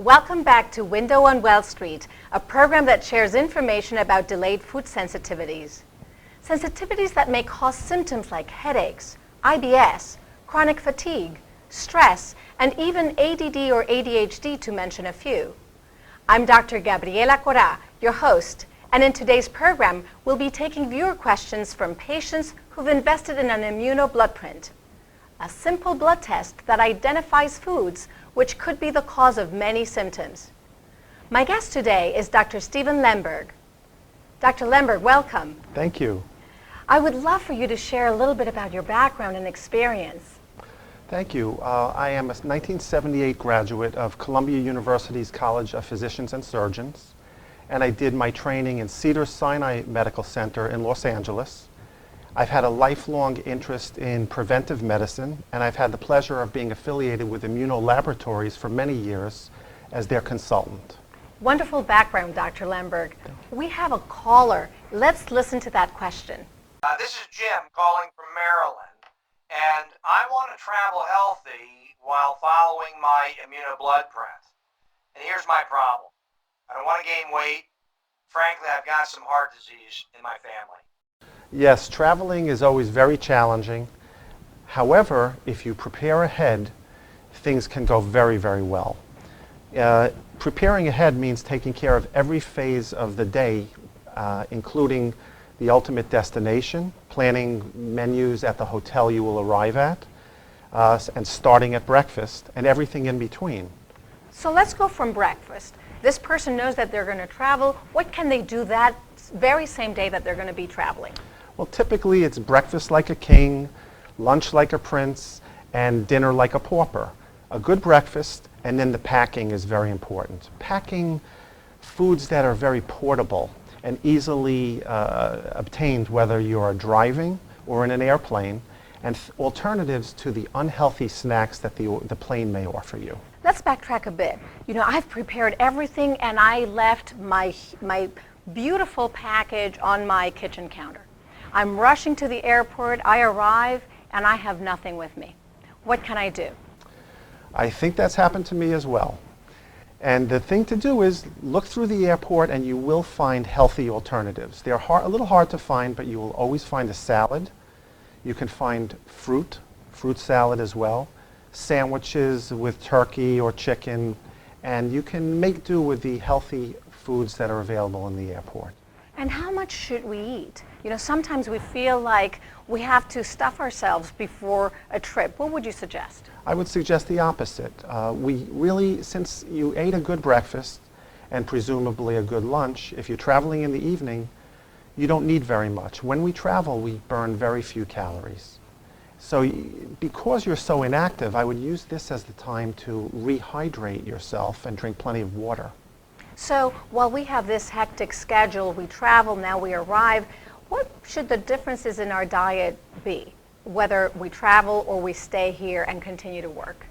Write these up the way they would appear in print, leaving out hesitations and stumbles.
Welcome back to Window on Well Street, a program that shares information about delayed food sensitivities. Sensitivities that may cause symptoms like headaches, IBS, chronic fatigue, stress, and even ADD or ADHD, to mention a few. I'm Dr. Gabriela Cora, your host, and in today's program, we'll be taking viewer questions from patients who've invested in an immuno blood print, a simple blood test that identifies foods which could be the cause of many symptoms. My guest today is Dr. Steven Lemberg. Dr. Lemberg, welcome. Thank you. I would love for you to share a little bit about your background and experience. Thank you. I am a 1978 graduate of Columbia University's College of Physicians and Surgeons, and I did my training in Cedars-Sinai Medical Center in Los Angeles. I've had a lifelong interest in preventive medicine, and I've had the pleasure of being affiliated with Immuno Laboratories for many years as their consultant. Wonderful background, Dr. Lemberg. We have a caller. Let's listen to that question. This is Jim calling from Maryland, and I want to travel healthy while following my immuno blood print. And here's my problem. I don't want to gain weight. Frankly, I've got some heart disease in my family. Yes, traveling is always very challenging. However, if you prepare ahead, things can go very, very well. Preparing ahead means taking care of every phase of the day, including the ultimate destination, planning menus at the hotel you will arrive at, and starting at breakfast, and everything in between. So let's go from breakfast. This person knows that they're going to travel. What can they do that very same day that they're going to be traveling? Well, typically it's breakfast like a king, lunch like a prince, and dinner like a pauper. A good breakfast, and then the packing is very important. Packing foods that are very portable and easily obtained, whether you are driving or in an airplane, and alternatives to the unhealthy snacks that the plane may offer you. Let's backtrack a bit. You know, I've prepared everything and I left my beautiful package on my kitchen counter. I'm rushing to the airport, I arrive, and I have nothing with me. What can I do? I think that's happened to me as well. And the thing to do is look through the airport and you will find healthy alternatives. They're a little hard to find, but you will always find a salad. You can find fruit salad as well, sandwiches with turkey or chicken, and you can make do with the healthy foods that are available in the airport. And how much should we eat? You know, sometimes we feel like we have to stuff ourselves before a trip. What would you suggest? I would suggest the opposite. We really, since you ate a good breakfast and presumably a good lunch, if you're traveling in the evening, you don't need very much. When we travel, we burn very few calories. So because you're so inactive, I would use this as the time to rehydrate yourself and drink plenty of water. So while we have this hectic schedule, we travel, now we arrive, what should the differences in our diet be, whether we travel or we stay here and continue to work?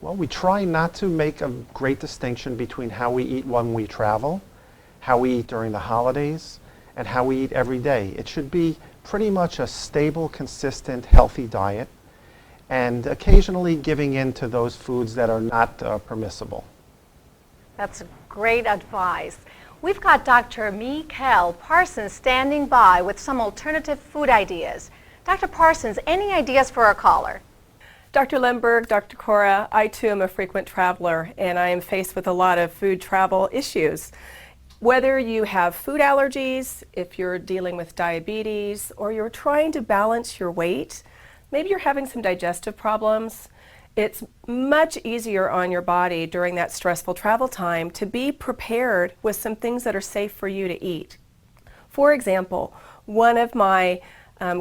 Well, we try not to make a great distinction between how we eat when we travel, how we eat during the holidays, and how we eat every day. It should be pretty much a stable, consistent, healthy diet, and occasionally giving in to those foods that are not permissible. That's great advice. We've got Dr. Mikael Parsons standing by with some alternative food ideas. Dr. Parsons, any ideas for our caller? Dr. Lemberg, Dr. Cora, I too am a frequent traveler, and I am faced with a lot of food travel issues. Whether you have food allergies, if you're dealing with diabetes, or you're trying to balance your weight, maybe you're having some digestive problems, it's much easier on your body during that stressful travel time to be prepared with some things that are safe for you to eat. For example, one of my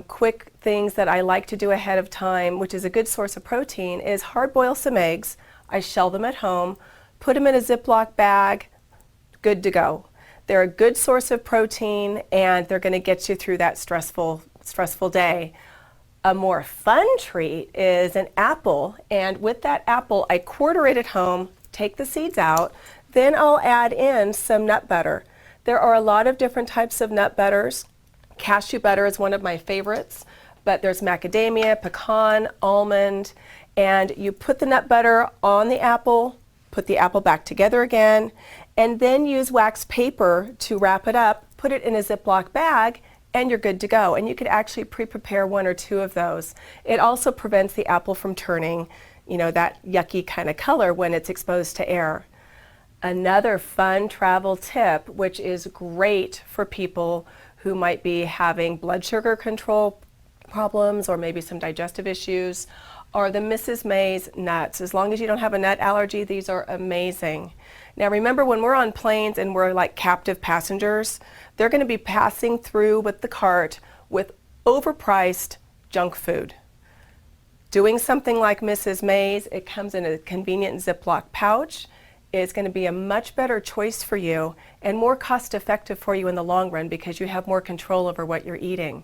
quick things that I like to do ahead of time, which is a good source of protein, is hard boil some eggs. I shell them at home, put them in a Ziploc bag, good to go. They're a good source of protein and they're going to get you through that stressful day. A more fun treat is an apple, and with that apple I quarter it at home, take the seeds out, then I'll add in some nut butter. There are a lot of different types of nut butters. Cashew butter is one of my favorites, but there's macadamia, pecan, almond, and you put the nut butter on the apple, put the apple back together again, and then use wax paper to wrap it up, put it in a Ziploc bag, and you're good to go. And you could actually pre-prepare 1 or 2 of those. It also prevents the apple from turning, you know, that yucky kind of color when it's exposed to air. Another fun travel tip, which is great for people who might be having blood sugar control problems or maybe some digestive issues, are the Mrs. May's nuts. As long as you don't have a nut allergy, these are amazing. Now remember, when we're on planes and we're like captive passengers, they're going to be passing through with the cart with overpriced junk food. Doing something like Mrs. May's, it comes in a convenient Ziploc pouch, is going to be a much better choice for you and more cost effective for you in the long run because you have more control over what you're eating.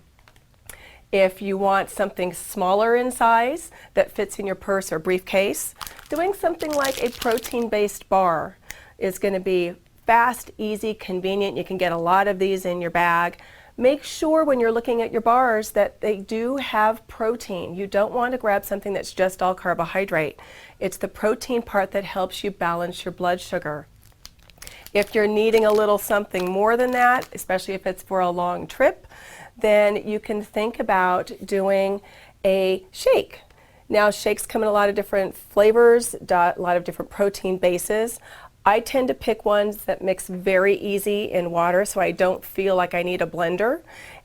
If you want something smaller in size that fits in your purse or briefcase, doing something like a protein-based bar is going to be fast, easy, convenient. You can get a lot of these in your bag. Make sure when you're looking at your bars that they do have protein. You don't want to grab something that's just all carbohydrate. It's the protein part that helps you balance your blood sugar. If you're needing a little something more than that, especially if it's for a long trip, then you can think about doing a shake. Now, shakes come in a lot of different flavors, a lot of different protein bases. I tend to pick ones that mix very easy in water so I don't feel like I need a blender.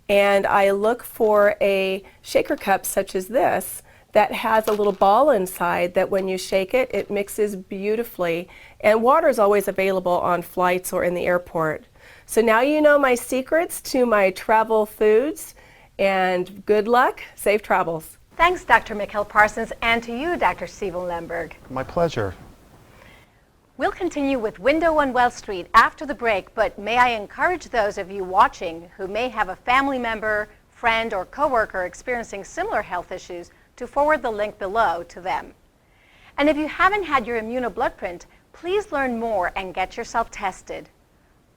And I look for a shaker cup such as this that has a little ball inside that when you shake it, it mixes beautifully. And water is always available on flights or in the airport. So now you know my secrets to my travel foods, and good luck, safe travels. Thanks, Dr. Mikkel Parsons, and to you, Dr. Steven Lemberg. My pleasure. We'll continue with Window on Well Street after the break, but may I encourage those of you watching who may have a family member, friend, or coworker experiencing similar health issues to forward the link below to them. And if you haven't had your immunobloodprint, please learn more and get yourself tested.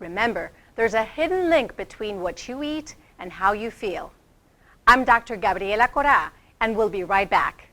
Remember, there's a hidden link between what you eat and how you feel. I'm Dr. Gabriela Cora, and we'll be right back.